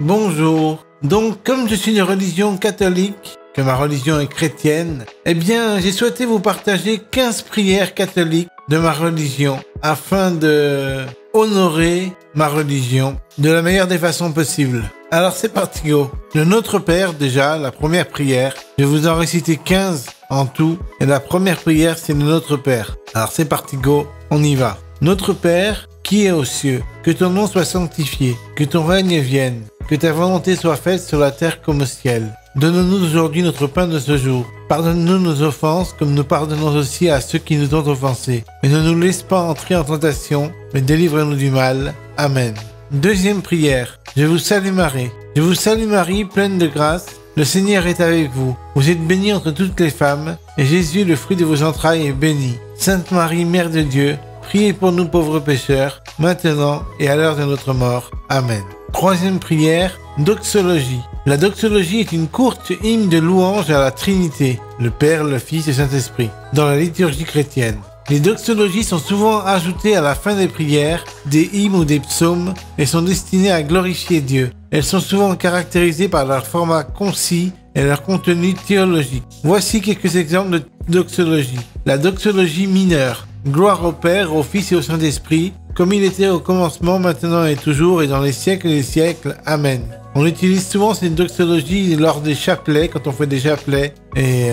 Bonjour. Donc, comme je suis de religion catholique, que ma religion est chrétienne, eh bien, j'ai souhaité vous partager 15 prières catholiques de ma religion afin de honorer ma religion de la meilleure des façons possibles. Alors, c'est parti, go. Le Notre Père, déjà, la première prière. Je vais vous en réciter 15 en tout. Et la première prière, c'est le Notre Père. Alors, c'est parti, go. On y va. Notre Père, qui est aux cieux, que ton nom soit sanctifié, que ton règne vienne, que ta volonté soit faite sur la terre comme au ciel. Donne-nous aujourd'hui notre pain de ce jour. Pardonne-nous nos offenses, comme nous pardonnons aussi à ceux qui nous ont offensés. Et ne nous laisse pas entrer en tentation, mais délivre-nous du mal. Amen. Deuxième prière. Je vous salue Marie. Je vous salue Marie, pleine de grâce. Le Seigneur est avec vous. Vous êtes bénie entre toutes les femmes, et Jésus, le fruit de vos entrailles, est béni. Sainte Marie, Mère de Dieu, priez pour nous pauvres pécheurs, maintenant et à l'heure de notre mort. Amen. Troisième prière, doxologie. La doxologie est une courte hymne de louange à la Trinité, le Père, le Fils et le Saint-Esprit, dans la liturgie chrétienne. Les doxologies sont souvent ajoutées à la fin des prières, des hymnes ou des psaumes et sont destinées à glorifier Dieu. Elles sont souvent caractérisées par leur format concis et leur contenu théologique. Voici quelques exemples de doxologie. La doxologie mineure. Gloire au Père, au Fils et au Saint-Esprit, comme il était au commencement, maintenant et toujours, et dans les siècles des siècles. Amen. On utilise souvent cette doxologie lors des chapelets, quand on fait des chapelets, et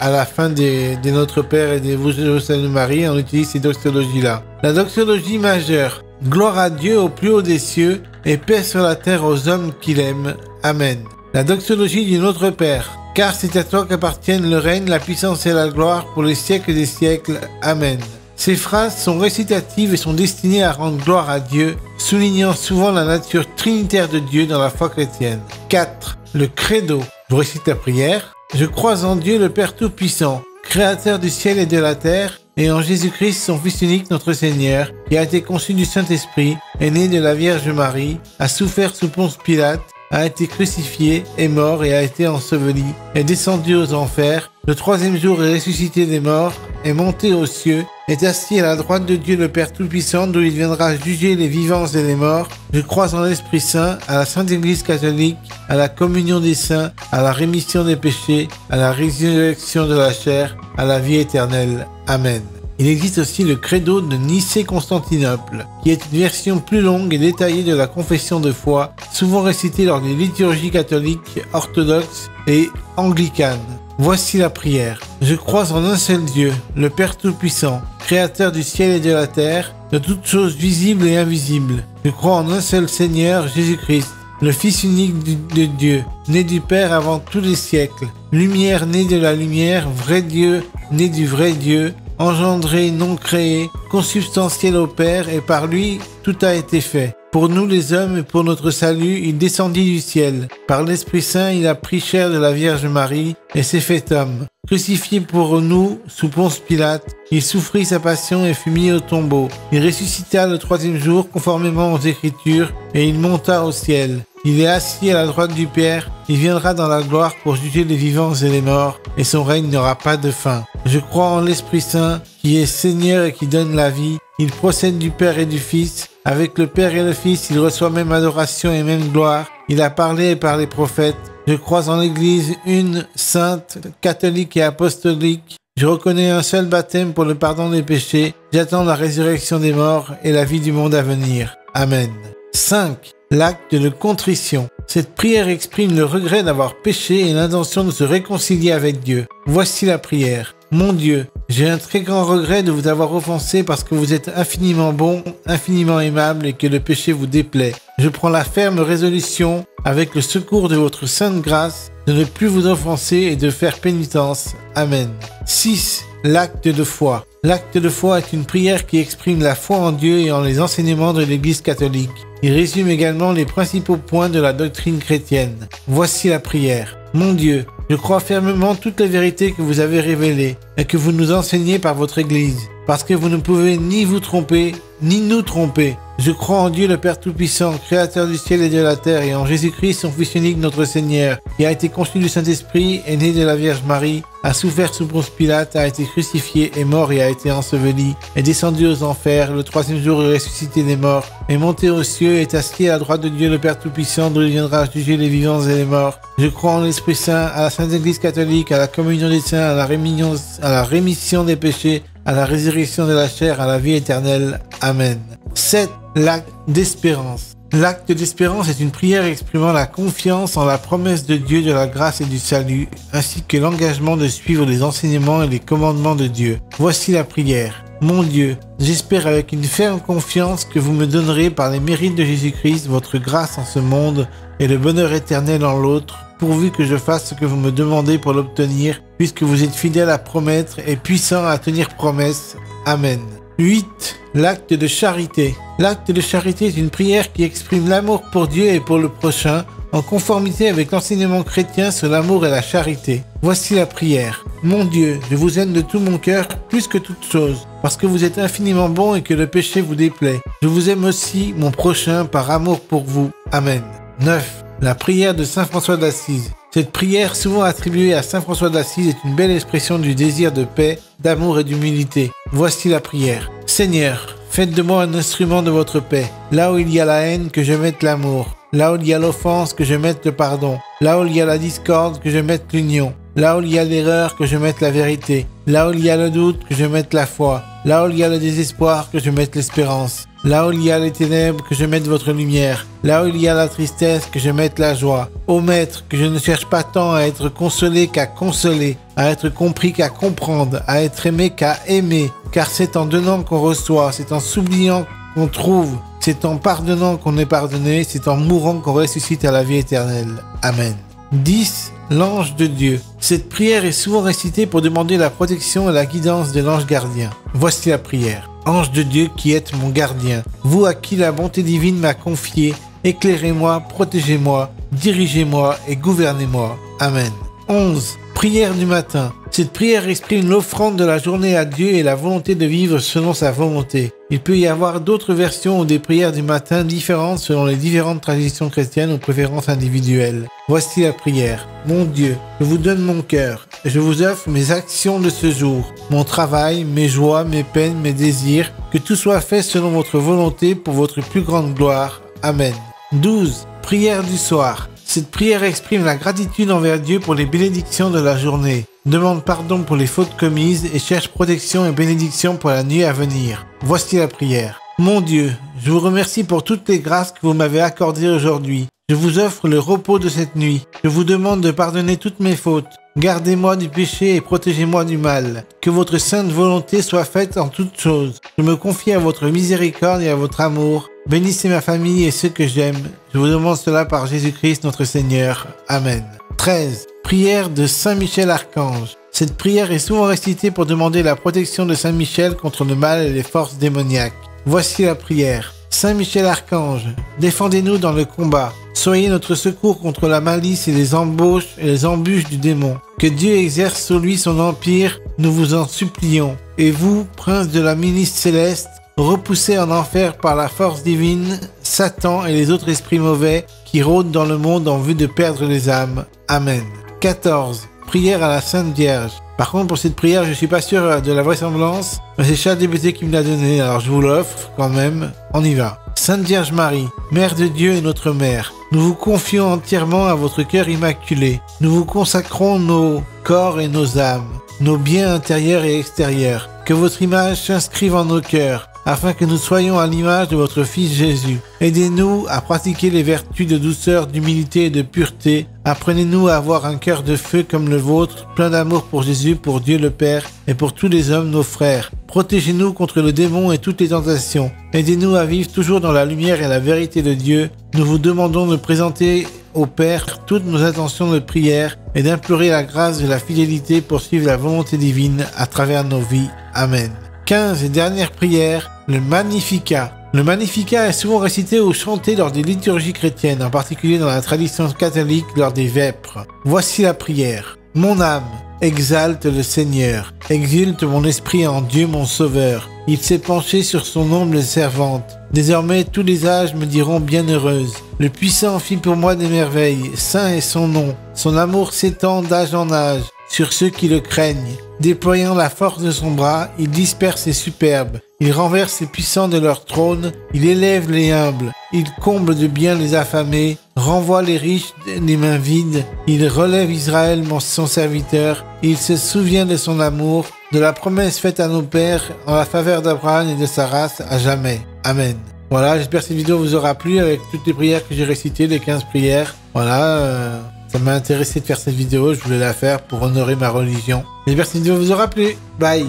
à la fin des Notre Père et des Vous salue Marie, on utilise ces doxologies-là. La doxologie majeure. Gloire à Dieu au plus haut des cieux, et paix sur la terre aux hommes qu'il aime. Amen. La doxologie du Notre Père. Car c'est à toi qu'appartiennent le règne, la puissance et la gloire pour les siècles des siècles. Amen. Ces phrases sont récitatives et sont destinées à rendre gloire à Dieu, soulignant souvent la nature trinitaire de Dieu dans la foi chrétienne. 4. Le credo. Je récite la prière. Je crois en Dieu le Père Tout-Puissant, Créateur du ciel et de la terre, et en Jésus-Christ, son Fils unique, notre Seigneur, qui a été conçu du Saint-Esprit, est né de la Vierge Marie, a souffert sous Ponce Pilate, a été crucifié, est mort et a été enseveli, est descendu aux enfers, le troisième jour est ressuscité des morts, est monté aux cieux, est assis à la droite de Dieu le Père Tout-Puissant, d'où il viendra juger les vivants et les morts. Je crois en l'Esprit Saint, à la Sainte Église catholique, à la communion des saints, à la rémission des péchés, à la résurrection de la chair, à la vie éternelle. Amen. Il existe aussi le credo de Nicée-Constantinople, qui est une version plus longue et détaillée de la confession de foi, souvent récitée lors des liturgies catholiques, orthodoxes et anglicanes. Voici la prière. Je crois en un seul Dieu, le Père Tout-Puissant, Créateur du ciel et de la terre, de toutes choses visibles et invisibles. Je crois en un seul Seigneur, Jésus-Christ, le Fils unique de Dieu, né du Père avant tous les siècles, lumière née de la lumière, vrai Dieu, né du vrai Dieu, engendré, non créé, consubstantiel au Père, et par lui tout a été fait. Pour nous les hommes et pour notre salut, il descendit du ciel. Par l'Esprit Saint, il a pris chair de la Vierge Marie et s'est fait homme. Crucifié pour nous sous Ponce Pilate, il souffrit sa passion et fut mis au tombeau. Il ressuscita le troisième jour conformément aux Écritures et il monta au ciel. Il est assis à la droite du Père, il viendra dans la gloire pour juger les vivants et les morts, et son règne n'aura pas de fin. Je crois en l'Esprit Saint, qui est Seigneur et qui donne la vie. Il procède du Père et du Fils. Avec le Père et le Fils, il reçoit même adoration et même gloire. Il a parlé par les prophètes. Je crois en l'Église une, sainte, catholique et apostolique. Je reconnais un seul baptême pour le pardon des péchés. J'attends la résurrection des morts et la vie du monde à venir. Amen. 5. L'acte de contrition. Cette prière exprime le regret d'avoir péché et l'intention de se réconcilier avec Dieu. Voici la prière. Mon Dieu, j'ai un très grand regret de vous avoir offensé parce que vous êtes infiniment bon, infiniment aimable et que le péché vous déplaît. Je prends la ferme résolution, avec le secours de votre sainte grâce, de ne plus vous offenser et de faire pénitence. Amen. 6. L'acte de foi. L'acte de foi est une prière qui exprime la foi en Dieu et en les enseignements de l'Église catholique. Il résume également les principaux points de la doctrine chrétienne. Voici la prière. Mon Dieu, je crois fermement toutes les vérités que vous avez révélées et que vous nous enseignez par votre Église, parce que vous ne pouvez ni vous tromper, ni nous tromper. Je crois en Dieu le Père Tout-Puissant, Créateur du ciel et de la terre, et en Jésus-Christ, son Fils unique, notre Seigneur, qui a été conçu du Saint-Esprit, est né de la Vierge Marie, a souffert sous Ponce Pilate, a été crucifié, est mort et a été enseveli, est descendu aux enfers, le troisième jour est ressuscité des morts, est monté aux cieux, est assis à la droite de Dieu le Père Tout-Puissant, d'où il viendra juger les vivants et les morts. Je crois en l'Esprit Saint, à la Sainte Église catholique, à la communion des saints, à la rémission des péchés, à la résurrection de la chair, à la vie éternelle. Amen. 7. L'acte d'espérance. L'acte d'espérance est une prière exprimant la confiance en la promesse de Dieu de la grâce et du salut, ainsi que l'engagement de suivre les enseignements et les commandements de Dieu. Voici la prière. Mon Dieu, j'espère avec une ferme confiance que vous me donnerez par les mérites de Jésus-Christ votre grâce en ce monde et le bonheur éternel en l'autre, pourvu que je fasse ce que vous me demandez pour l'obtenir, puisque vous êtes fidèle à promettre et puissant à tenir promesse. Amen. 8. L'acte de charité. L'acte de charité est une prière qui exprime l'amour pour Dieu et pour le prochain, en conformité avec l'enseignement chrétien sur l'amour et la charité. Voici la prière. Mon Dieu, je vous aime de tout mon cœur, plus que toute chose, parce que vous êtes infiniment bon et que le péché vous déplaît. Je vous aime aussi, mon prochain, par amour pour vous. Amen. 9. La prière de Saint François d'Assise. Cette prière, souvent attribuée à Saint François d'Assise, est une belle expression du désir de paix, d'amour et d'humilité. Voici la prière. Seigneur, faites de moi un instrument de votre paix. Là où il y a la haine, que je mette l'amour. Là où il y a l'offense, que je mette le pardon. Là où il y a la discorde, que je mette l'union. Là où il y a l'erreur, que je mette la vérité. Là où il y a le doute, que je mette la foi. Là où il y a le désespoir, que je mette l'espérance. Là où il y a les ténèbres, que je mette votre lumière. Là où il y a la tristesse, que je mette la joie. Ô Maître, que je ne cherche pas tant à être consolé qu'à consoler, à être compris qu'à comprendre, à être aimé qu'à aimer. Car c'est en donnant qu'on reçoit, c'est en s'oubliant qu'on trouve, c'est en pardonnant qu'on est pardonné, c'est en mourant qu'on ressuscite à la vie éternelle. Amen. 10. L'ange de Dieu. Cette prière est souvent récitée pour demander la protection et la guidance de l'ange gardien. Voici la prière. Ange de Dieu qui êtes mon gardien, vous à qui la bonté divine m'a confié, éclairez-moi, protégez-moi, dirigez-moi et gouvernez-moi. Amen. 11. Prière du matin. Cette prière exprime l'offrande de la journée à Dieu et la volonté de vivre selon sa volonté. Il peut y avoir d'autres versions ou des prières du matin différentes selon les différentes traditions chrétiennes ou préférences individuelles. Voici la prière. Mon Dieu, je vous donne mon cœur et je vous offre mes actions de ce jour, mon travail, mes joies, mes peines, mes désirs, que tout soit fait selon votre volonté pour votre plus grande gloire. Amen. 12. Prière du soir. Cette prière exprime la gratitude envers Dieu pour les bénédictions de la journée, demande pardon pour les fautes commises et cherche protection et bénédiction pour la nuit à venir. Voici la prière. Mon Dieu, je vous remercie pour toutes les grâces que vous m'avez accordées aujourd'hui. Je vous offre le repos de cette nuit. Je vous demande de pardonner toutes mes fautes. Gardez-moi du péché et protégez-moi du mal. Que votre sainte volonté soit faite en toutes choses. Je me confie à votre miséricorde et à votre amour. Bénissez ma famille et ceux que j'aime. Je vous demande cela par Jésus-Christ notre Seigneur. Amen. 13. Prière de Saint Michel Archange. Cette prière est souvent récitée pour demander la protection de Saint Michel contre le mal et les forces démoniaques. Voici la prière. Saint Michel Archange, défendez-nous dans le combat. Soyez notre secours contre la malice et les embauches et les embûches du démon. Que Dieu exerce sur lui son empire, nous vous en supplions. Et vous, prince de la milice céleste, repoussez en enfer par la force divine Satan et les autres esprits mauvais qui rôdent dans le monde en vue de perdre les âmes. Amen. 14. Prière à la Sainte Vierge. Par contre, pour cette prière, je suis pas sûr de la vraisemblance, mais c'est ChatGPT qui me l'a donné, alors je vous l'offre quand même. On y va. Sainte Vierge Marie, Mère de Dieu et notre Mère, nous vous confions entièrement à votre cœur immaculé. Nous vous consacrons nos corps et nos âmes, nos biens intérieurs et extérieurs. Que votre image s'inscrive en nos cœurs, afin que nous soyons à l'image de votre Fils Jésus. Aidez-nous à pratiquer les vertus de douceur, d'humilité et de pureté. Apprenez-nous à avoir un cœur de feu comme le vôtre, plein d'amour pour Jésus, pour Dieu le Père et pour tous les hommes, nos frères. Protégez-nous contre le démon et toutes les tentations. Aidez-nous à vivre toujours dans la lumière et la vérité de Dieu. Nous vous demandons de présenter au Père toutes nos intentions de prière et d'implorer la grâce de la fidélité pour suivre la volonté divine à travers nos vies. Amen. 15 et dernière prière, le Magnificat. Le Magnificat est souvent récité ou chanté lors des liturgies chrétiennes, en particulier dans la tradition catholique lors des vêpres. Voici la prière. Mon âme, exalte le Seigneur. Exulte mon esprit en Dieu mon Sauveur. Il s'est penché sur son humble servante. Désormais, tous les âges me diront bienheureuse. Le Puissant fit pour moi des merveilles, saint est son nom. Son amour s'étend d'âge en âge sur ceux qui le craignent. Déployant la force de son bras, il disperse les superbes. Il renverse les puissants de leur trône, il élève les humbles. Il comble de bien les affamés, renvoie les riches les mains vides. Il relève Israël, son serviteur. Il se souvient de son amour, de la promesse faite à nos pères en la faveur d'Abraham et de sa race à jamais. Amen. Voilà, j'espère que cette vidéo vous aura plu avec toutes les prières que j'ai récitées, les 15 prières. Voilà, ça m'a intéressé de faire cette vidéo, je voulais la faire pour honorer ma religion. J'espère que cette vidéo vous aura plu. Bye.